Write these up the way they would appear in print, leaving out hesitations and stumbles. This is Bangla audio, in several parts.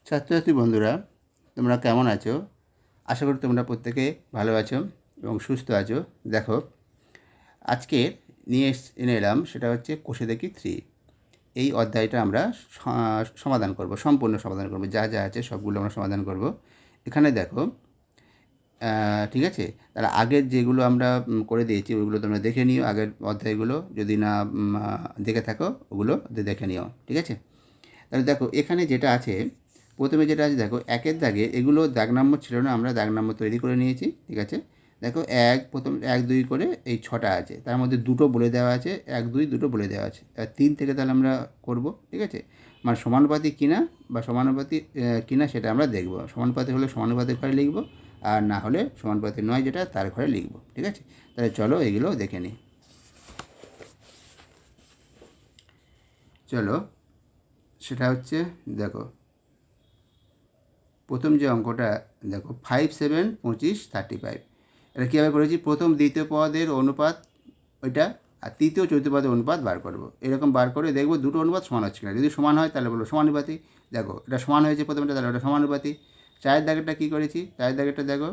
ছাত্রছাত্রী বন্ধুরা, তোমরা কেমন আছো? আশা করি তোমরা প্রত্যেকে ভালো আছো এবং সুস্থ আছো। দেখো, আজকে এনে এলাম সেটা হচ্ছে কোষে দেখি 3। এই অধ্যায়টা আমরা সমাধান করব, সম্পূর্ণ সমাধান করব। যা যা আছে সবগুলো আমরা সমাধান করব। এখানে দেখো, ঠিক আছে? তাহলে আগের যেগুলো আমরা করে দিয়েছি ওইগুলো তোমরা দেখে নিও। আগের অধ্যায়গুলো যদি না দেখে থাকো ওগুলো দেখে নিও, ঠিক আছে? তাহলে দেখো, এখানে যেটা আছে, প্রথমে যেটা আছে দেখো, একের দাগে এগুলো দাগ নম্বর ছিল না, আমরা দাগ নম্বর তৈরি করে নিয়েছি, ঠিক আছে? দেখো, প্রথম 1 2 করে এই 6টা আছে, তার মধ্যে দুটো বলে দেওয়া আছে, 1 2 দুটো বলে দেওয়া আছে। আর 3 থেকে তাহলে আমরা করব, ঠিক আছে? মানে সমানুপাতি কিনা বা সমানুপাতি কিনা সেটা আমরা দেখব। সমানুপাতি হলে সমানুপাতির ঘরে লিখব, আর না হলে সমানুপাতি নয় যেটা তার ঘরে লিখব, ঠিক আছে? তাহলে চলো এগুলো দেখে নিই। চলো, সেটা হচ্ছে, দেখো প্রথম যে অঙ্কটা, দেখো 5 7 25 35। এটা কীভাবে করেছি, প্রথম দ্বিতীয় পদের অনুপাত ওইটা, আর তৃতীয় চতুর্থ পদের অনুপাত বার করব। এরকম বার করে দেখবো দুটো অনুপাত সমান হচ্ছে কিনা। যদি সমান হয় তাহলে বলবো সমানুপাতি। দেখো, এটা সমান হয়েছে প্রথমটা, তাহলে ওটা সমানুপাতি। চায়ের দাগেরটা কী করেছি, চায়ের দাগেরটা দেখো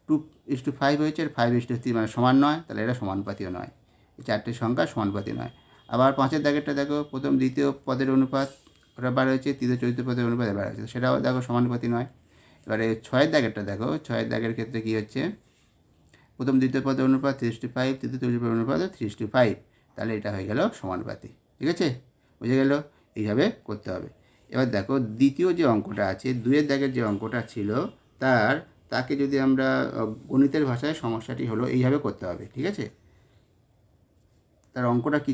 2:5 হয়েছে, আর 5:3 মানে সমান নয়, তাহলে এটা সমানুপাতিও নয়। এই চারটে সংখ্যা সমানুপাতি নয়। আবার 5-এর দাগেরটা দেখো, প্রথম দ্বিতীয় পদের অনুপাত ওটা বার হয়েছে, তৃতীয় চতুর্থ পদের অনুপাত বার হয়েছে, সেটাও দেখো সমানুপাতি নয়। এবারে 6-এর দাগেরটা দেখো, 6-এর দাগের ক্ষেত্রে কী হচ্ছে, প্রথম দ্বিতীয় পদের অনুপাত 3:5, তৃতীয় চতুর্থ পদের অনুপাত 3:5, তাহলে এটা হয়ে গেল সমানুপাতি, ঠিক আছে? বুঝে গেল? এইভাবে করতে হবে। এবার দেখো, দ্বিতীয় যে অঙ্কটা আছে, 2-এর দাগের যে অঙ্কটা ছিল, তাকে যদি আমরা গণিতের ভাষায় সমস্যাটি হলো এইভাবে করতে হবে, ঠিক আছে? তার অঙ্কটা কি?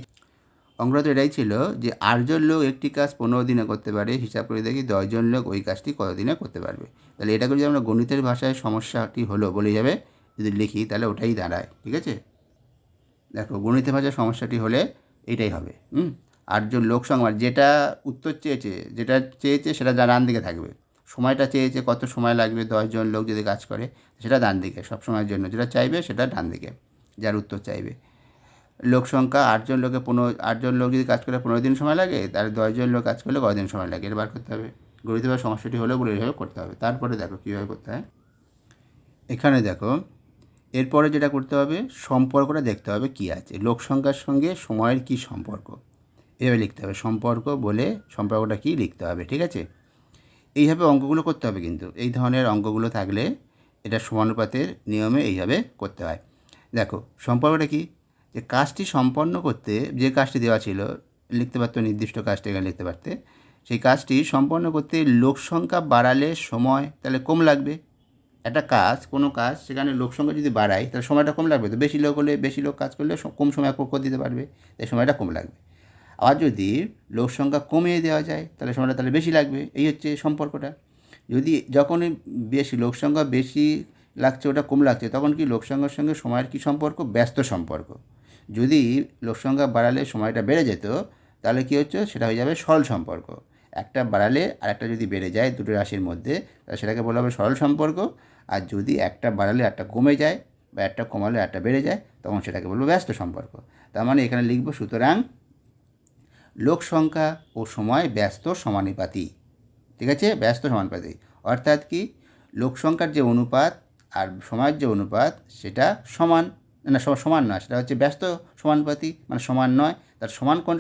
অঙ্কটা তো এটাই ছিল যে 8 জন লোক একটি কাজ 15 দিনে করতে পারে, হিসাব করে দেখি 10 জন লোক ওই কাজটি কত দিনে করতে পারবে। তাহলে এটাকে যদি আমরা গণিতের ভাষায় সমস্যাটি হলো বলে যাবে যদি লিখি, তাহলে ওটাই দাঁড়ায়, ঠিক আছে? দেখো, গণিতের ভাষায় সমস্যাটি হলে এইটাই হবে। 8 জন লোক সংখ্যা, যেটা উত্তর চেয়েছে সেটা ডান দিকে থাকবে। সময়টা চেয়েছে কত সময় লাগবে 10 জন লোক যদি কাজ করে, সেটা ডান দিকে সব সময়ের জন্য। যেটা চাইবে সেটা ডান দিকে, যার উত্তর চাইবে। লোক সংখ্যা 8 জন লোকে 8 জন লোক যদি কাজ করে 15 দিন সময় লাগে, তাহলে 10 জন লোক কাজ করলে কত দিন সময় লাগে, এটা বার করতে হবে। গণিতভাবে সমস্যাটি হলে বলে এইভাবে করতে হবে। তারপরে দেখো কীভাবে করতে হয়। এখানে দেখো, এরপরে যেটা করতে হবে, সম্পর্কটা দেখতে হবে কী আছে, লোক সংখ্যার সঙ্গে সময়ের কী সম্পর্ক, এভাবে লিখতে হবে। সম্পর্ক বলে সম্পর্কটা কী লিখতে হবে, ঠিক আছে? এইভাবে অঙ্কগুলো করতে হবে। কিন্তু এই ধরনের অঙ্কগুলো থাকলে এটা সমানুপাতের নিয়মে এইভাবে করতে হয়। দেখো, সম্পর্কটা কী, যে কাজটি সম্পন্ন করতে যে কাজটি দেওয়া ছিল, লিখতে পারতো নির্দিষ্ট কাজটি এখানে লিখতে পারতে। সেই কাজটি সম্পন্ন করতে লোক সংখ্যা বাড়ালে সময় তাহলে কম লাগবে। একটা কাজ, কোনো কাজ, সেখানে লোক সংখ্যা যদি বাড়ায় তাহলে সময়টা কম লাগবে। তো বেশি লোক হলে, বেশি লোক কাজ করলে কম সময় করে দিতে পারবে, তাই সময়টা কম লাগবে। আবার যদি লোক সংখ্যা কমিয়ে দেওয়া যায় তাহলে সময়টা তাহলে বেশি লাগবে। এই হচ্ছে সম্পর্কটা। যখনই বেশি লোক সংখ্যা বেশি লাগছে, ওটা কম লাগছে, তখন কি লোক সংখ্যার সঙ্গে সময়ের কী সম্পর্ক, ব্যস্ত সম্পর্ক। যদি লোক সংখ্যা বাড়ালে সময়টা বেড়ে যেত, তাহলে কী হচ্ছে, সেটা হয়ে যাবে সরল সম্পর্ক। একটা বাড়ালে আর একটা যদি বেড়ে যায় দুটো রাশির মধ্যে, তাহলে সেটাকে বলা হবে সরল সম্পর্ক। আর যদি একটা বাড়ালে একটা কমে যায় বা একটা কমালে একটা বেড়ে যায়, তখন সেটাকে বলবো ব্যস্ত সম্পর্ক। তার মানে এখানে লিখব, সুতরাং লোক সংখ্যা ও সময় ব্যস্ত সমানুপাতি, ঠিক আছে? ব্যস্ত সমানুপাতি অর্থাৎ কি, লোক সংখ্যার যে অনুপাত আর সময়ের যে অনুপাত সেটা সমান, না সমান নয়, সেটা হচ্ছে ব্যস্ত সমানুপাতি, মানে সমান নয়। তার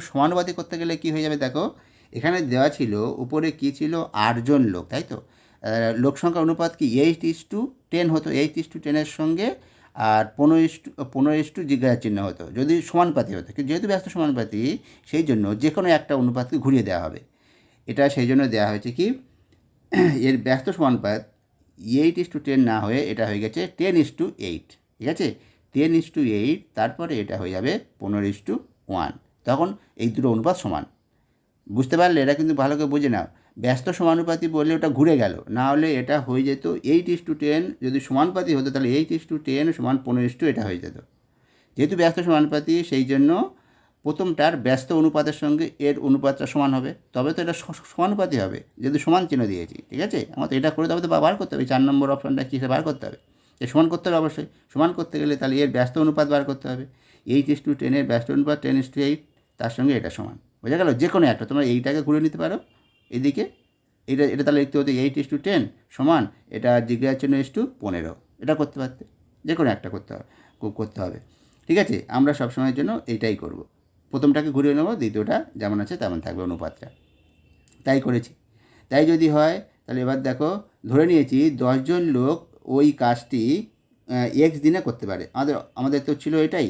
সমানুপাতি করতে গেলে কি হয়ে যাবে, দেখো এখানে দেওয়া ছিল উপরে কি ছিল, 8 জন লোক, তাই তো? লোক সংখ্যার অনুপাত কি 8:10 হতো। 8:10 সঙ্গে আর 15:15 জিজ্ঞাসা চিহ্ন হতো যদি সমানুপাতি হতো। কিন্তু যেহেতু ব্যস্ত সমানুপাতি, সেই জন্য যে কোনো একটা অনুপাতকে ঘুরিয়ে দেওয়া হবে। এটা সেই জন্য দেওয়া হয়েছে কি, এর ব্যস্ত সমানুপাত 8:10 না হয়ে এটা হয়ে গেছে 10:8, ঠিক আছে? 10:8, তারপরে এটা হয়ে যাবে 15:1। তখন এই দুটো অনুপাত সমান। বুঝতে পারলে? এটা কিন্তু ভালো করে বুঝে নাও। ব্যস্ত সমানুপাতি বললে ওটা ঘুরে গেল, না হলে এটা হয়ে যেত 8:10। যদি সমানুপাতি হতো তাহলে 8:10 সমান 15, এটা হয়ে যেত। যেহেতু ব্যস্ত সমানুপাতি, সেই জন্য প্রথমটার ব্যস্ত অনুপাতের সঙ্গে এর অনুপাতটা সমান হবে, তবে তো এটা সমানুপাতি হবে, যেহেতু সমান চিহ্ন দিয়েছি, ঠিক আছে? আমার তো এটা করে তবে তো বার করতে হবে। 4 নম্বর অপশানটা কী বার করতে হবে, এ সমান করতে হবে অবশ্যই। সমান করতে গেলে তাহলে এর ব্যস্ত অনুপাত বার করতে হবে। 8:10 ব্যস্ত অনুপাত 10:8, তার সঙ্গে এটা সমান। বোঝা গেল? যে কোনো একটা তোমরা এইটাকে ঘুরে নিতে পারো এদিকে, এটা তাহলে লিখতে হতো 8:10 সমান এটা জিজ্ঞাসার চিহ্ন 15। এটা করতে পারতে, যে কোনো একটা করতে হবে। ঠিক আছে, আমরা সবসময়ের জন্য এইটাই করব। প্রথমটাকে ঘুরিয়ে নেবো, দ্বিতীয়টা যেমন আছে তেমন থাকবে অনুপাতটা। তাই করেছি। তাই যদি হয় তাহলে এবার দেখো, ধরে নিয়েছি 10 জন লোক ওই কাজটি এক্স দিনে করতে পারে। আমাদের তো ছিল এটাই,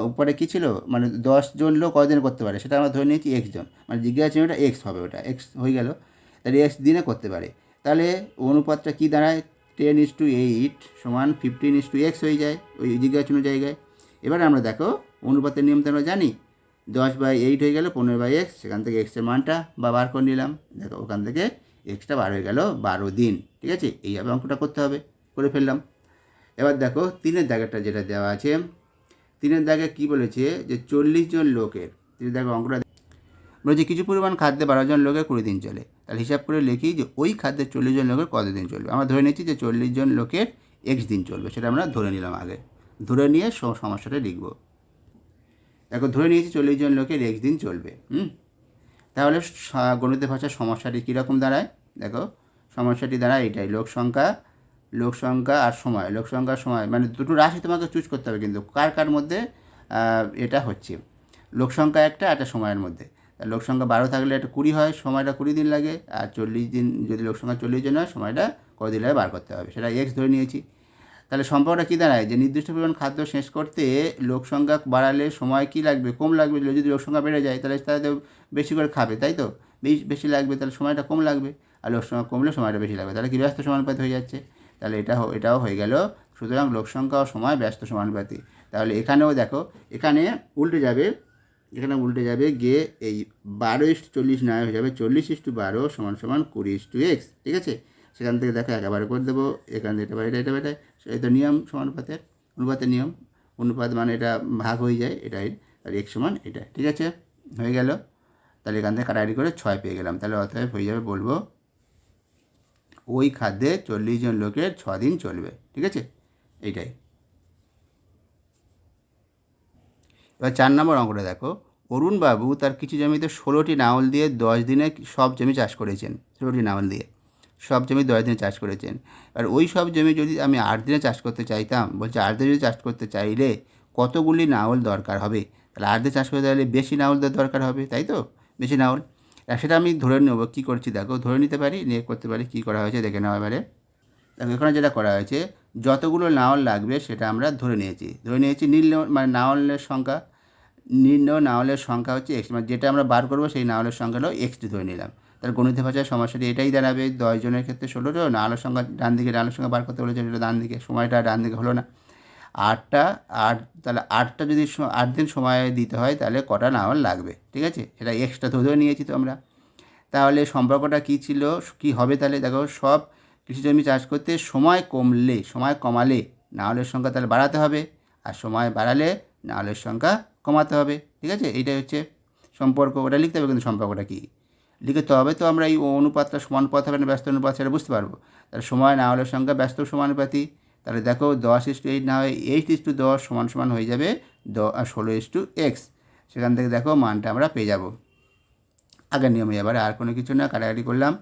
উপরে কী ছিল, মানে 10 জন লোক কদিনে করতে পারে সেটা আমরা ধরে নিয়েছি এক্স জন, মানে জিজ্ঞাসা চিহ্নটা এক্স হবে, ওটা এক্স হয়ে গেল। তাহলে এক্স দিনে করতে পারে, তাহলে অনুপাতটা কী দাঁড়ায়, 10:8 সমান 15:x হয়ে যায় ওই জিজ্ঞাসা চিহ্ন জায়গায়। এবারে আমরা দেখো অনুপাতের নিয়ম তো আমরা জানি, 10/8 হয়ে গেল 15/x, সেখান থেকে এক্সের মানটা বার করে নিলাম। দেখো ওখান থেকে এক্সটা বার হয়ে গেল 12 দিন। ঠিক আছে, এইভাবে অঙ্কটা করতে হবে, করে ফেললাম। এবার দেখো 3-এর দাগেরটা যেটা দেওয়া আছে, 3-এর দাগে কী বলেছে যে 40 জন লোকের, দেখো অঙ্কটা বলছে কিছু পরিমাণ খাদ্যে 12 জন লোকের 20 দিন চলে। তাহলে হিসাব করে লিখি যে ওই খাদ্যে 40 জন লোকের কত দিন চলবে। আমরা ধরে নিচ্ছি যে 40 জন লোকের এক্স দিন চলবে, সেটা আমরা ধরে নিলাম আগে। ধরে নিয়ে সমস্যাটা লিখব। দেখো ধরে নিয়েছি 40 জন লোকের এক্স দিন চলবে। তাহলে গণিতের ভাষার সমস্যাটি কীরকম দাঁড়ায়, দেখো সমস্যাটি দাঁড়ায় এটাই, লোক সংখ্যা আর সময়। লোক সংখ্যা আর সময় মানে দুটো রাশি তোমাকে চুজ করতে হবে, কিন্তু কার মধ্যে এটা হচ্ছে লোক সংখ্যা একটা সময়ের মধ্যে। লোক সংখ্যা 12 থাকলে এটা 20 হয়, সময়টা 20 দিন লাগে। আর 40 দিন যদি লোক সংখ্যা 40 জন হয়, সময়টা কতদিন লাগে বার করতে হবে, সেটা এক্স ধরে নিয়েছি। তাহলে সম্পর্কটা কী দাঁড়ায় যে নির্দিষ্ট পরিমাণ খাদ্য শেষ করতে লোক সংখ্যা বাড়ালে সময় কী লাগবে, কম লাগবে। যদি লোক সংখ্যা বেড়ে যায় তাহলে তারা তো বেশি করে খাবে, তাই তো, বেশি লাগবে, তাহলে সময়টা কম লাগবে। আর লোক সংখ্যা কমলে সময়টা বেশি লাগবে, তাহলে কি ব্যস্ত সমানুপাতি হয়ে যাচ্ছে। তাহলে এটাও হয়ে গেল। সুতরাং লোক সংখ্যা ও সময় ব্যস্ত সমানুপাতি। তাহলে এখানেও দেখো, এখানে উল্টে যাবে গিয়ে এই 12:40 নয় হয়ে যাবে 40:12 সমান 20:x। ঠিক আছে, সেখান থেকে দেখো একেবারে করে দেবো, এখান থেকে এটা এই তো নিয়ম সমানুপাতের, অনুপাতের নিয়ম। অনুপাত মানে এটা ভাগ হয়ে যায়, এটাই, আর এক সমান এটা। ঠিক আছে, হয়ে গেল। তাহলে এখান থেকে কাটাকাটি করে 6 পেয়ে গেলাম। তাহলে অতএব হয়ে যাবে, বলবো ওই খাদ্যে 40 জন লোকের 6 দিন চলবে। ঠিক আছে, এইটাই। এবার 4 নম্বর অঙ্কটা দেখো, অরুণবাবু তার কিছু জমিতে 16টি নাঙল দিয়ে 10 দিনে সব জমি চাষ করেছেন। 16টি নাঙল দিয়ে সব জমি 10 দিনে চাষ করেছেন। আর ওই সব জমি যদি আমি 8 দিনে চাষ করতে চাইতাম, বলছে 8 দিনে যদি চাষ করতে চাইলে কতগুলি নাঙল দরকার হবে। তাহলে 8 দিনে চাষ করতে চাইলে বেশি নাঙল দরকার হবে, তাই তো, বেশি নাঙল। সেটা আমি ধরে নেবো, কী করছি দেখো, ধরে নিতে পারি, নিয়ে করতে পারি। কী করা হয়েছে দেখে নেওয়া এবারে। দেখো এখানে যেটা করা হয়েছে, যতগুলো নাঙল লাগবে সেটা আমরা ধরে নিয়েছি মানে নাঙলের সংখ্যা, নাঙলের সংখ্যা হচ্ছে এক্স, মানে যেটা আমরা বার করবো সেই নাঙলের সংখ্যাটাও এক্সটি ধরে নিলাম। তার গণিতের ভাষায় সমস্যাটি এটাই দাঁড়াবে, 10 জনের ক্ষেত্রে 16টা, নাঙলের সংখ্যা ডান দিকে, নাঙলের সংখ্যা বার করতে বলেছে সেটা ডান দিকে, সময়টা ডান দিকে হলো না, 8টা। তাহলে 8টা যদি 8 দিন সময় দিতে হয় তাহলে কটা নাঙল লাগবে। ঠিক আছে, এটা এক্সট্রা ধরে নিয়েছি তো আমরা। তাহলে সম্পর্কটা কী ছিল, কী হবে, তাহলে দেখো সব কৃষি জমি চাষ করতে সময় কমালে নাঙলের সংখ্যা তাহলে বাড়াতে হবে, আর সময় বাড়ালে নাঙলের সংখ্যা কমাতে হবে। ঠিক আছে, এইটাই হচ্ছে সম্পর্ক। ওটা লিখতে হবে, কিন্তু সম্পর্কটা কী লিখতে হবে তো আমরা এই অনুপাতটা সমানুপাত হবে না ব্যস্ত অনুপাত, সেটা বুঝতে পারবো। তাহলে সময় নাঙলের সংখ্যা ব্যস্ত সমানুপাতি। তাহলে দেখো 10:8 না হয় 8:10 সমান হয়ে যাবে 16:x। সেখান থেকে দেখো মানটা আমরা পেয়ে যাব আগের নিয়মে। এবারে আর কোনো কিছু না, কাটাকাটি করলাম,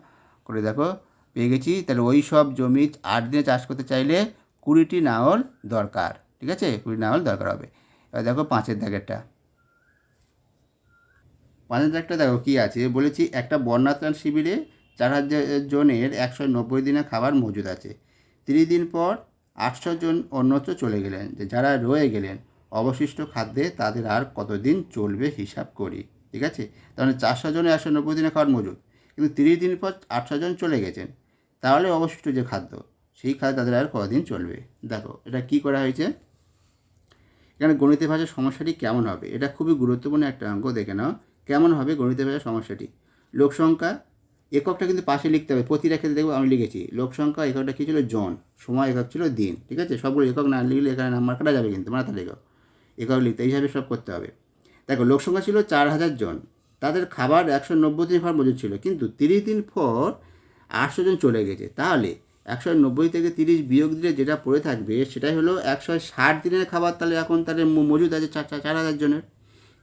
করে দেখো পেয়ে গেছি। তাহলে ওই সব জমি 8 দিনে চাষ করতে চাইলে 20টি নাঙল দরকার। ঠিক আছে, 20 নাঙল দরকার হবে। এবার দেখো 5-এর দাগেরটা, 5-এর দাগটা দেখো কী আছে, বলেছি একটা বন্যাত্রাণ শিবিরে 4,000 জনের 190 দিনের খাবার মজুদ আছে। 30 দিন পর 800 জন অন্যত্র চলে গেলেন, যারা রয়ে গেলেন অবশিষ্ট খাদ্যে তাদের আর কতদিন চলবে হিসাব করি। ঠিক আছে, তাহলে 400 জনের 190 দিনের খাবার মজুদ, কিন্তু 30 দিন পর 800 জন চলে গেছেন, তাহলে অবশিষ্ট যে খাদ্য, সেই খাদ্য তাদের আর কতদিন চলবে। দেখো এটা কি করা হয়েছে, এখানে গণিতের ভাষার সমস্যাটি কেমন হবে, এটা খুবই গুরুত্বপূর্ণ একটা অঙ্ক, দেখে নাও কেমন হবে গণিতের ভাষার সমস্যাটি। লোক সংখ্যা এককটা কিন্তু পাশে লিখতে হবে, প্রতিটা ক্ষেত্রে দেখবো আমি লিখেছি লোক সংখ্যা এককটা কী ছিল, জন, সময় একক ছিল দিন। ঠিক আছে, সবগুলো একক না লিখলে এখানে নাম্বার কাটা যাবে, কিন্তু মাথা একক লিখতে এইভাবে সব করতে হবে। দেখো লোক সংখ্যা ছিল 4,000 জন, তাদের খাবার 190 দিন খাবার মজুদ ছিল, কিন্তু 30 দিন পর 800 জন চলে গেছে। তাহলে 190 থেকে 30 বিয়োগ দিলে যেটা পড়ে থাকবে সেটাই হলো 160 দিনের খাবার। তাহলে এখন তাদের মজুদ আছে 4,000 জনের,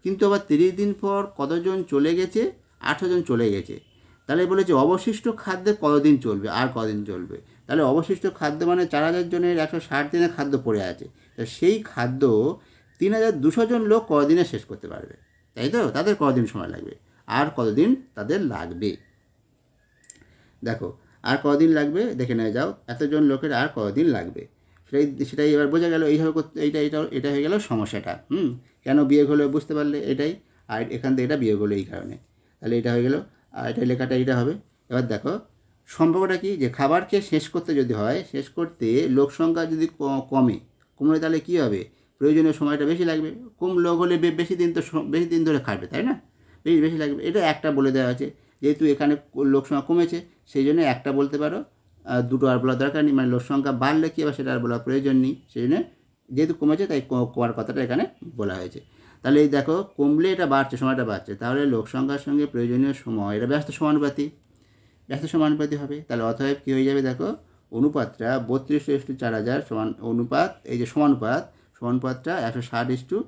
কিন্তু আবার 30 দিন পর কতজন চলে গেছে, 800 জন চলে গেছে। তাহলে বলেছে অবশিষ্ট খাদ্যে কতদিন চলবে, আর কদিন চলবে। তাহলে অবশিষ্ট খাদ্য মানে 4000 জনের 160 দিনের খাদ্য পড়ে আছে, তা সেই খাদ্য 3200 জন লোক কদিনে শেষ করতে পারবে, তাই তো? তাদের কদিন সময় লাগবে, আর কতদিন তাদের লাগবে। দেখো আর কদিন লাগবে দেখে নেওয়া যাও, এতজন লোকের আর কদিন লাগবে, সেটাই এবার বোঝা গেল। এইভাবে করতে এটা হয়ে গেল সমস্যাটা। কেন বিয়োগ হলো বুঝতে পারলে, এটাই। আর এখান থেকে এটা বিয়োগ হলো এই কারণে, তাহলে এটা হয়ে গেল। আর এটা লেখাটা এইটা হবে। এবার দেখো সম্পর্কটা কি, যে খাবারকে শেষ করতে যদি হয়, শেষ করতে লোক সংখ্যা যদি কমলে তাহলে কী হবে, প্রয়োজনীয় সময়টা বেশি লাগবে। কম লোক হলে বেশি দিন ধরে খাবে, তাই না? বেশি লাগবে। এটা একটা বলে দেওয়া আছে, যেহেতু এখানে লোক সংখ্যা কমেছে সেই জন্য একটা বলতে পারো, দুটো আর বলার দরকার নেই। মানে লোক সংখ্যা বাড়লে কী হবে সেটা আর বলার প্রয়োজন নেই, সেই জন্য যেহেতু কমেছে তাই কমার কথাটা এখানে বলা হয়েছে। তাহলে এই দেখো কমলে এটা বাড়ছে, সময়টা বাড়ছে, তাহলে লোক সংখ্যার সঙ্গে প্রয়োজনীয় সময় এটা ব্যস্ত সমানুপাতি হবে। তাহলে অতএব কী হয়ে যাবে, দেখো অনুপাতটা 32:4000 সমান অনুপাত, এই যে সমানুপাতটা 160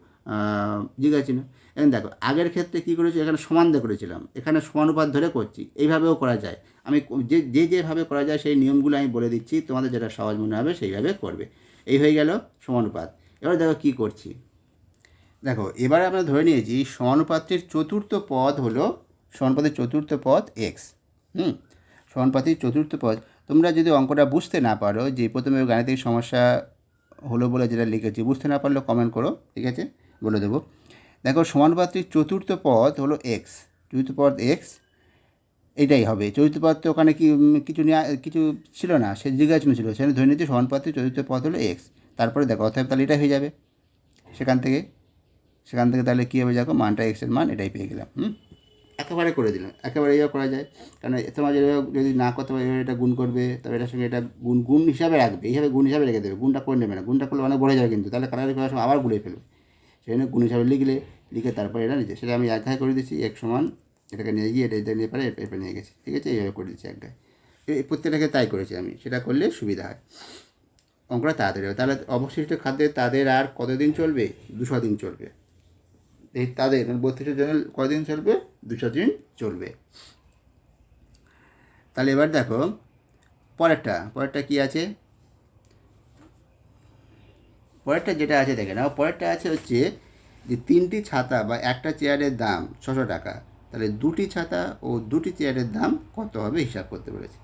জিজ্ঞাসা চিহ্ন। এখন দেখো আগের ক্ষেত্রে কী করেছি, এখানে সমান দিয়ে করেছিলাম, এখানে সমানুপাত ধরে করছি। এইভাবেও করা যায়, আমি যেভাবে করা যায় সেই নিয়মগুলো আমি বলে দিচ্ছি, তোমাদের যেটা সহজ মনে হবে সেইভাবে করবে। এই হয়ে গেল সমানুপাত। এবার দেখো কী করছি, দেখো এবারে আমরা ধরে নিয়েছি সমানুপাতের চতুর্থ পদ হলো সমানুপাতের চতুর্থ পদ এক্স। সমানুপাতের চতুর্থ পদ, তোমরা যদি অঙ্কটা বুঝতে না পারো, যে প্রথমে গাণিতিক সমস্যা হলো বলে যেটা লিখেছি, বুঝতে না পারলে কমেন্ট করো, ঠিক আছে, বলে দেবো। দেখো সমানুপাতিক চতুর্থ পদ হলো এক্স, চতুর্থ পদ এক্স, এইটাই হবে চতুর্থ পদ। তো ওখানে কিছু ছিল না, সে জিজ্ঞাসা ছিল, সেখানে ধরে নিয়েছি সমানুপাতিক চতুর্থ পদ হলো এক্স। তারপরে দেখো অতএব তাহলে এটা হয়ে যাবে, সেখান থেকে তাহলে কী হবে, দেখো মানটা এক্সের মান এটাই পেয়ে গেলাম। একেবারে করে দিলাম, একেবারে এইভাবে করা যায়। কারণ তোমার যদি না করতে পারে এটা গুণ করবে, তবে এটার সঙ্গে এটা গুণ হিসাবে রাখবে, এইভাবে গুণ হিসাবে রেখে দেবে, গুণটা করে নেবে না, গুণটা করলে অনেক বড়ে যাবে কিন্তু, তাহলে কাটাকাটি করার সময় আবার গুলে ফেলবে। সেই জন্য গুণ হিসাবে লিখে তারপরে এটা নিচ্ছে, সেটা আমি এক ঘায়ে করে দিচ্ছি, এক সমান এটাকে নিয়ে গিয়ে এটা নিয়ে পারে এরপরে নিয়ে গেছি, ঠিক আছে, এইভাবে করে দিচ্ছি এক ঘায়ে। এই প্রত্যেকটাকে তাই করেছি আমি, সেটা করলে সুবিধা হয়, অঙ্কটা তাড়াতাড়ি হবে। তাহলে অবশিষ্ট খাদ্যে তাদের আর কতদিন চলবে, 200 দিন চলবে। এই তাদের 32 জনের কদিন চলবে, 200 দিন চলবে। তাহলে এবার দেখো পরেরটা কি আছে, পরেরটা যেটা আছে দেখে নাও। পরেরটা আছে হচ্ছে যে 3টি ছাতা বা একটা চেয়ারের দাম 600 টাকা, তাহলে 2টি ছাতা ও 2টি চেয়ারের দাম কত হবে হিসাব করতে বলেছে।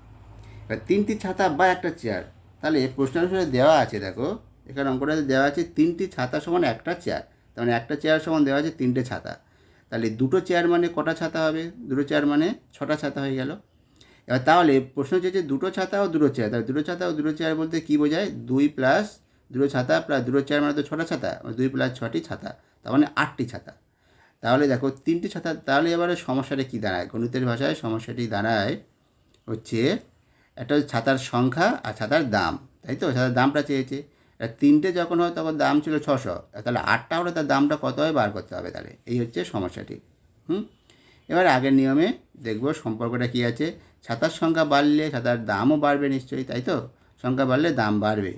এবার 3টি ছাতা বা একটা চেয়ার, তাহলে প্রশ্ন অনুসারে দেওয়া আছে, দেখো এখানে অঙ্কটাতে দেওয়া আছে 3টি ছাতা সমান একটা চেয়ার, তার মানে একটা চেয়ার সমান দেওয়া আছে 3টে ছাতা। তাহলে 2টো চেয়ার মানে কটা ছাতা হবে, 2টো চেয়ার মানে 6টা ছাতা হয়ে গেল। এবার তাহলে প্রশ্ন হচ্ছে যে 2টো ছাতা ও 2টো চেয়ার, তাহলে 2টো ছাতা ও 2টো চেয়ার বলতে কী বোঝায়, 2 প্লাস 2টো ছাতা প্লাস 2টো চেয়ার মানে তো 6টা ছাতা, 2 প্লাস 6টি ছাতা, তার মানে 8টি ছাতা। তাহলে দেখো 3টি ছাতা, তাহলে এবারে সমস্যাটা কী দাঁড়ায়, গণিতের ভাষায় সমস্যাটি দাঁড়ায় হচ্ছে একটা ছাতার সংখ্যা আর ছাতার দাম, তাই তো, ছাতার দামটা চেয়েছে। 3টে যখন হয় তখন দাম ছিল 600, তাহলে 8টা হলে তার দামটা কত হয় বার করতে হবে, তাহলে এই হচ্ছে সমস্যাটি। এবার আগের নিয়মে দেখব সম্পর্কটা কী আছে, ছাতার সংখ্যা বাড়লে ছাতার দামও বাড়বে নিশ্চয়ই, তাই তো, সংখ্যা বাড়লে দাম বাড়বে।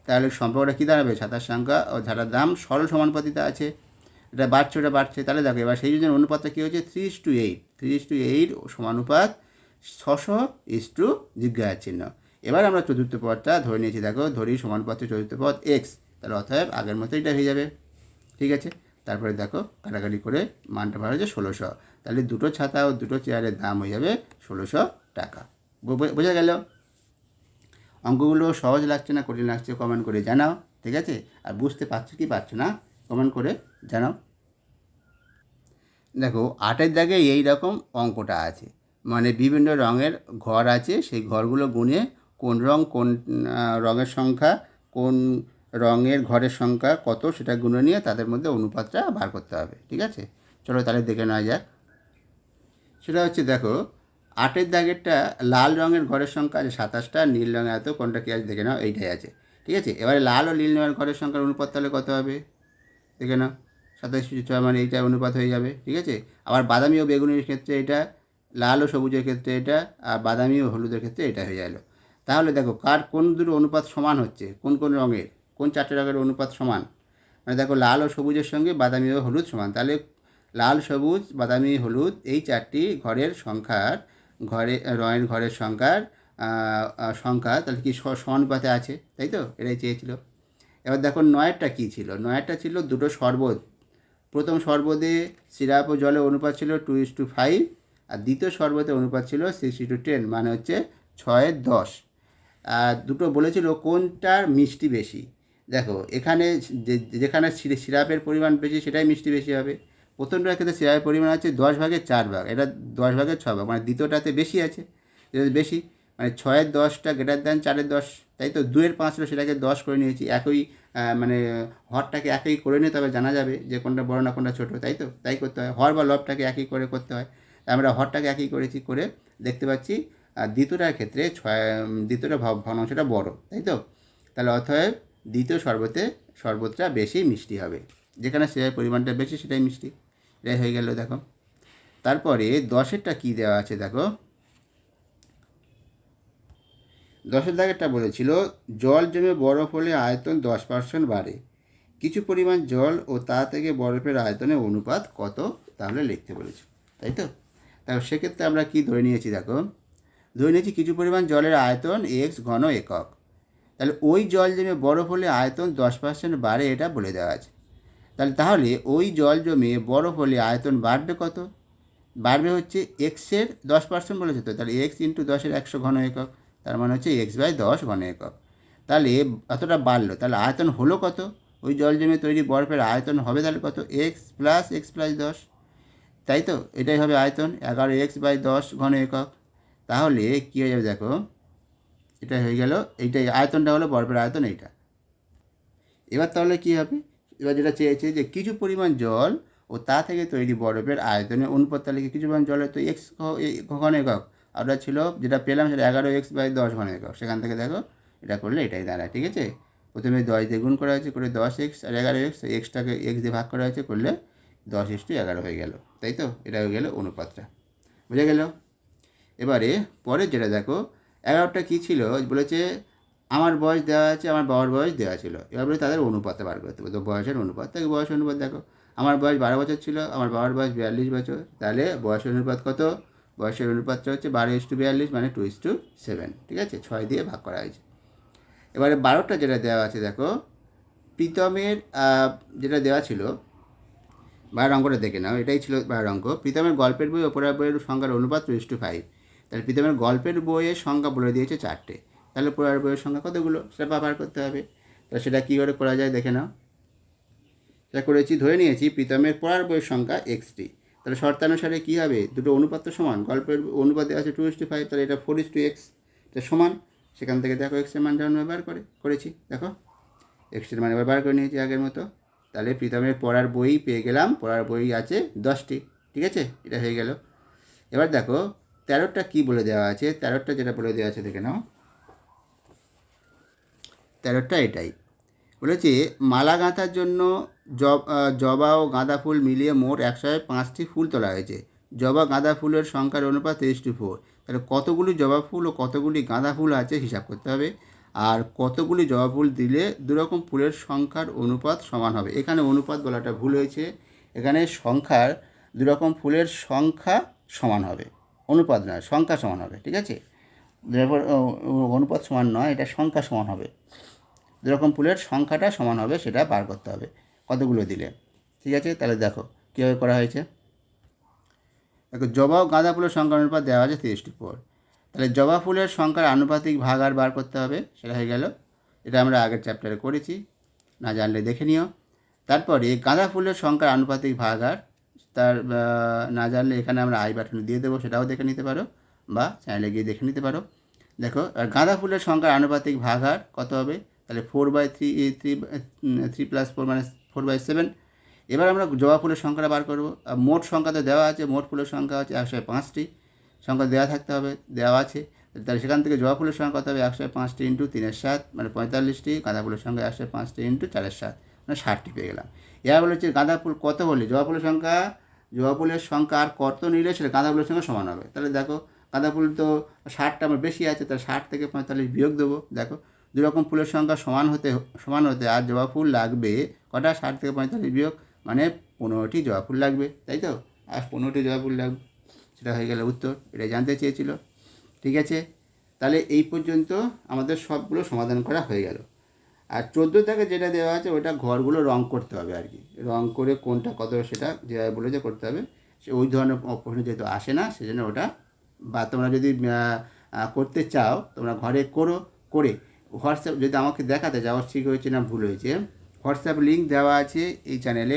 তাহলে সম্পর্কটা কী দাঁড়াবে, ছাতার সংখ্যা ও ছাতার দাম সরল সমানুপাতিতা আছে, এটা বাড়ছে। তাহলে দেখো এবার সেই জন্য অনুপাতটা কী হচ্ছে 3:8 সমানুপাত 600 জিজ্ঞাসা চিহ্ন। এবার আমরা চতুর্থ পদটা ধরে নিয়েছি, দেখো ধরি সমানুপাত্র চতুর্থ পদ এক্স, তাহলে অতএব আগের মতো এটা হয়ে যাবে, ঠিক আছে। তারপরে দেখো কাটাকাটি করে মানটা বার হয়েছে 1600, তাহলে 2টো ছাতা ও 2টো চেয়ারের দাম হয়ে যাবে 1600 টাকা। বোঝা গেল? অঙ্কগুলো সহজ লাগছে না কঠিন লাগছে কমেন্ট করে জানাও, ঠিক আছে। আর বুঝতে পারছো কি পারছো না কমেন্ট করে জানাও। দেখো 8-এর দাগে এই রকম অঙ্কটা আছে, মানে বিভিন্ন রঙের ঘর আছে, সেই ঘরগুলো গুনে কোন রঙের সংখ্যা, কোন রঙের ঘরের সংখ্যা কত সেটা গুনে নিয়ে তাদের মধ্যে অনুপাতটা বার করতে হবে, ঠিক আছে। চলো তাহলে দেখে নেওয়া যাক। সেটা হচ্ছে দেখো 8-এর দাগেরটা লাল রঙের ঘরের সংখ্যা আছে 27টা, নীল রঙের এত, কোনটা কী আছে দেখে নাও, এইটাই আছে, ঠিক আছে। এবারে লাল ও নীল রঙের ঘরের সংখ্যার অনুপাত তাহলে কত হবে দেখে নাও, 27:6 মানে এইটা অনুপাত হয়ে যাবে, ঠিক আছে। আবার বাদামি ও বেগুনির ক্ষেত্রে এটা, লাল ও সবুজের ক্ষেত্রে এটা, আর বাদামি ও হলুদের ক্ষেত্রে এটা হয়ে গেল। তাহলে দেখো কোন দুটো অনুপাত সমান হচ্ছে, কোন রঙের, কোন 4টে রঙের অনুপাত সমান, মানে দেখো লাল ও সবুজের সঙ্গে বাদামি ও হলুদ সমান, তাহলে লাল, সবুজ, বাদামি, হলুদ এই চারটি রঙের ঘরের সংখ্যা তাহলে কি সমানুপাতে আছে, তাই তো? এটাই চেয়েছিল। এবার দেখো নয়েরটা কী ছিল, নয়েরটা ছিল দুটো শরবত। প্রথম শরবতে সিরাপ ও জলের অনুপাত ছিল 2:5, আর দ্বিতীয় শরবতের অনুপাত ছিল 6:10, মানে হচ্ছে 6:10। আর দুটো বলেছিল কোনটার মিষ্টি বেশি। দেখো এখানে যেখানে সিরাপের পরিমাণ বেশি সেটাই মিষ্টি বেশি হবে। প্রথমটার ক্ষেত্রে সিরাপের পরিমাণ আছে 10/4, এটা 10/6, মানে দ্বিতীয়টাতে বেশি আছে, এটা বেশি, মানে 6:10টা গ্রেটার দ্যান 4:10, তাই তো? 2/5 ছিল, সেটাকে 10 করে নিয়েছি। একই মানে হরটাকে একই করে নিয়ে তবে জানা যাবে যে কোনটা বড় না কোনটা ছোটো, তাই তো? তাই করতে হয়, হর বা লবটাকে একই করে করতে হয়। আমরা হরটাকে একই করেছি, করে দেখতে পাচ্ছি আর দ্বিতীয়টার ক্ষেত্রে দ্বিতীয়টা ভগ্নাংশটা বড়, তাই তো? তাহলে অতএব দ্বিতীয় শরবতটা বেশি মিষ্টি হবে, যেখানে সিরাপের পরিমাণটা বেশি সেটাই মিষ্টি। এটাই হয়ে গেল। দেখো তারপরে 10এরটা কী দেওয়া আছে, দেখো 10এর দাগেরটা বলেছিল জল জমে বরফ হলে আয়তন 10% বাড়ে। কিছু পরিমাণ জল ও তা থেকে বরফের আয়তনের অনুপাত কত, তাহলে লিখতে বলেছে, তাই তো? তাহলে সেক্ষেত্রে আমরা কি ধরে নিয়েছি, দেখো ধরে নিয়েছি কিছু পরিমাণ জলের আয়তন x ঘন একক। তাহলে ওই জল জমে বরফ হলে আয়তন 10% বাড়ে, এটা বলে দেওয়া আছে। তাহলে ওই জল জমে বরফ হলে আয়তন বাড়বে কত? বাড়বে হচ্ছে এক্সের 10% বলেছে তো, তাহলে x × 10-এর 100 ঘন একক, তার মানে হচ্ছে x/10 ঘন একক। তাহলে এতটা বাড়লো, তাহলে আয়তন হলো কত? ওই জল জমে তৈরি বরফের আয়তন হবে তাহলে কত? x+x+10, তাই তো? এটাই হবে আয়তন, 11x/10 ঘন একক। তাহলে কী হয়ে যাবে, দেখো এটা হয়ে গেল, এইটাই আয়তনটা হলো বরফের আয়তন এইটা। এবার তাহলে কী হবে, এবার যেটা চেয়েছে যে কিছু পরিমাণ জল ও তা থেকে তৈরি বরফের আয়তনের অনুপাত, তাহলে কিছু পরিমাণ জলের তো x ঘন একক, আর ওটা ছিল যেটা পেলাম সেটা 11x/10 ঘন একক। সেখান থেকে দেখো এটা করলে এটাই দাঁড়ায়, ঠিক আছে? প্রথমে 10 দিয়ে গুণ করা হয়েছে, করে 10x আর 11x, এক্সটাকে x দিয়ে ভাগ করা হয়েছে, করলে 10:11 হয়ে গেল, তাই তো? এটা হয়ে গেল অনুপাতটা, বুঝে গেল? এবারে পরে যেটা দেখো 11টা কী ছিল, বলেছে আমার বয়স দেওয়া আছে, আমার বাবার বয়স দেওয়া ছিল। এবার বলে তাদের অনুপাতে বার করতে হবে, তো বয়সের অনুপাত, তাকে বয়সের অনুপাত দেখো আমার বয়স 12 বছর ছিল, আমার বাবার বয়স 42 বছর, তাহলে বয়সের অনুপাত কত? বয়সের অনুপাতটা হচ্ছে 12:42, মানে 2:7, ঠিক আছে? 6 দিয়ে ভাগ করা হয়েছে। এবারে 12টা যেটা দেওয়া আছে, দেখো প্রীতমের যেটা দেওয়া ছিল 12 অঙ্কটা দেখে নাও, এটাই ছিল 12 অঙ্ক। প্রীতমের গল্পের বই ও পড়ার বইয়ের সংখ্যার অনুপাত 2:5। তাহলে প্রীতমের গল্পের বইয়ের সংখ্যা বলে দিয়েছে 4টে, তাহলে পড়ার বইয়ের সংখ্যা কতগুলো সেটা ব্যবহার করতে হবে। তাহলে সেটা কী করে করা যায় দেখে নাও। সেটা করেছি, ধরে নিয়েছি প্রীতমের পড়ার বইয়ের সংখ্যা x3। তাহলে শর্তানুসারে কী হবে, দুটো অনুপাত তো সমান, গল্পের অনুপাতে আছে 2:5, তাহলে এটা 4:x, এটা সমান। সেখান থেকে দেখো এক্সের মান জানো বার করেছি, দেখো এক্সের মান এবার বার করে নিয়েছি আগের মতো। তাহলে প্রীতমের পড়ার বই পেয়ে গেলাম, পড়ার বই আছে 10টি, ঠিক আছে? এটা হয়ে গেল। এবার দেখো 13টা কী বলে দেওয়া আছে, 13টা যেটা বলে দেওয়া আছে দেখে নাও। 13টা এটাই বলেছে, মালা গাঁথার জন্য জবা ও গাঁদা ফুল মিলিয়ে মোট 105টি ফুল তোলা হয়েছে। জবা গাঁদা ফুলের সংখ্যার অনুপাত 3:4। তাহলে কতগুলি জবা ফুল ও কতগুলি গাঁদা ফুল আছে হিসাব করতে হবে, আর কতগুলি জবা ফুল দিলে দুরকম ফুলের সংখ্যার অনুপাত সমান হবে। এখানে অনুপাত বলাটা ভুল হয়েছে, এখানে সংখ্যার দুরকম ফুলের সংখ্যা সমান হবে, অনুপাত নয়, সংখ্যা সমান হবে, ঠিক আছে? অনুপাত সমান নয়, এটা সংখ্যা সমান হবে। যেরকম ফুলের সংখ্যাটা সমান হবে সেটা বার করতে হবে কতগুলো দিলে, ঠিক আছে? তাহলে দেখো কীভাবে করা হয়েছে। দেখো জবা ও গাঁদা ফুলের সংখ্যার অনুপাত দেওয়া আছে 3:4। তাহলে জবা ফুলের সংখ্যার আনুপাতিক ভাগ আর বার করতে হবে, সেটা হয়ে গেল। এটা আমরা আগের চ্যাপ্টারে করেছি, না জানলে দেখে নিও। তারপরে গাঁদা ফুলের সংখ্যার আনুপাতিক ভাগ আর, তার না জানলে এখানে আমরা আই বাটন দিয়ে দেবো, সেটাও দেখে নিতে পারো, বা চ্যানেলে গিয়ে দেখে নিতে পারো। দেখো আর গাঁদা ফুলের সংখ্যার আনুপাতিক ভাগ আর কত হবে, তাহলে 4/3 + 4 মানে 4/7। এবার আমরা জবা ফুলের সংখ্যাটা বার করবো। মোট সংখ্যা তো দেওয়া আছে, মোট ফুলের সংখ্যা হচ্ছে 105টি, সংখ্যা দেওয়া থাকতে হবে, দেওয়া আছে। তাহলে সেখান থেকে জবা ফুলের সংখ্যা কত হবে, 105টি × 3/7 মানে 45টি, গাঁদা ফুলের সংখ্যা 105টি × 4/7 মানে 60টি পেয়ে গেলাম। এবার বলেছে গাঁদা ফুল কত হলে জবা ফুলের সংখ্যা আর কত নিলে সেটা গাঁদা ফুলের সঙ্গে সমান হবে। তাহলে দেখো গাঁদা ফুল তো 60টা আমার বেশি আছে, তাহলে 60 থেকে 45 বিয়োগ দেবো। দেখো দুরকম ফুলের সংখ্যা সমান হতে আর জবা ফুল লাগবে কটা, 60 থেকে 45 বিয়োগ, মানে 15টি জবা ফুল লাগবে, তাই তো? আর 15টি জবা ফুল লাগবে, সেটা হয়ে গেল উত্তর। এটা জানতে চেয়েছিল। ঠিক আছে, তাহলে এই পর্যন্ত আমাদের সবগুলো সমাধান করা হয়ে গেল। আর 14 থেকে যেটা দেওয়া আছে ওটা ঘরগুলো রং করতে হবে আর কি, রং করে কোনটা কত সেটা যেভাবে বলেছে করতে হবে। সে ওই ধরনের প্রশ্ন যেহেতু আসে না, সেজন্য ওটা, বা তোমরা যদি করতে চাও তোমরা ঘরে করো, করে হোয়াটসঅ্যাপ যদি আমাকে দেখাতে চাও ঠিক হয়েছে না ভুল হয়েছে, হোয়াটসঅ্যাপ লিঙ্ক দেওয়া আছে এই চ্যানেলে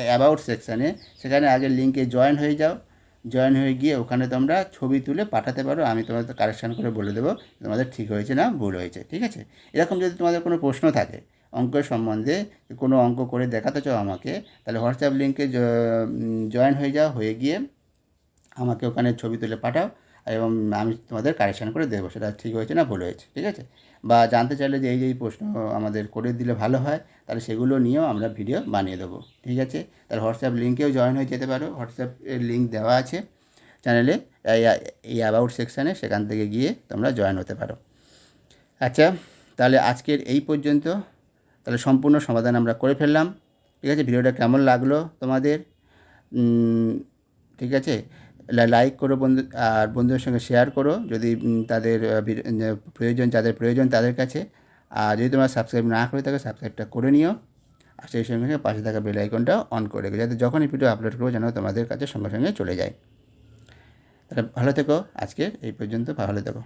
অ্যাবাউট সেকশানে, সেখানে আগে লিঙ্কে জয়েন হয়ে যাও। জয়েন হয়ে গিয়ে ওখানে তোমরা ছবি তুলে পাঠাতে পারো, আমি তোমাদের কারেকশান করে বলে দেবো তোমাদের ঠিক হয়েছে না ভুল হয়েছে। ঠিক আছে, এরকম যদি তোমাদের কোনো প্রশ্ন থাকে অঙ্কের সম্বন্ধে, কোনো অঙ্ক করে দেখাতে চাও আমাকে, তাহলে হোয়াটসঅ্যাপ লিঙ্কে জয়েন হয়ে যাও, হয়ে গিয়ে আমাকে ওখানে ছবি তুলে পাঠাও এবং আমি তোমাদের কারেকশান করে দেবো সেটা ঠিক হয়েছে না ভুল হয়েছে। ঠিক আছে, বা জানতে চাইলে যে এই প্রশ্ন আমাদের করে দিলে ভালো হয়, তাহলে সেগুলো নিয়েও আমরা ভিডিও বানিয়ে দেবো। ঠিক আছে, তাহলে হোয়াটসঅ্যাপ লিঙ্কেও জয়েন হয়ে যেতে পারো, হোয়াটসঅ্যাপের লিঙ্ক দেওয়া আছে চ্যানেলে এই অ্যাবাউট সেকশানে, সেখান থেকে গিয়ে তোমরা জয়েন হতে পারো। আচ্ছা, তাহলে আজকের এই পর্যন্ত, তাহলে সম্পূর্ণ সমাধান আমরা করে ফেললাম। ঠিক আছে, ভিডিওটা কেমন লাগলো তোমাদের? ঠিক আছে, লাইক করো বন্ধু, আর বন্ধুদের সঙ্গে শেয়ার করো যদি তাদের প্রয়োজন, যাদের প্রয়োজন তাদের কাছে। আর যদি তোমরা সাবস্ক্রাইব না করে থাকো সাবস্ক্রাইবটা করে নিও, আর সেই সঙ্গে পাশে থাকা বেল আইকনটা অন করে রেখো, যাতে যখনই ভিডিও আপলোড করবো যেন তোমাদের কাছে সঙ্গে সঙ্গে চলে যায়। তাহলে ভালো থেকো, আজকে এই পর্যন্ত, ভালো থেকো।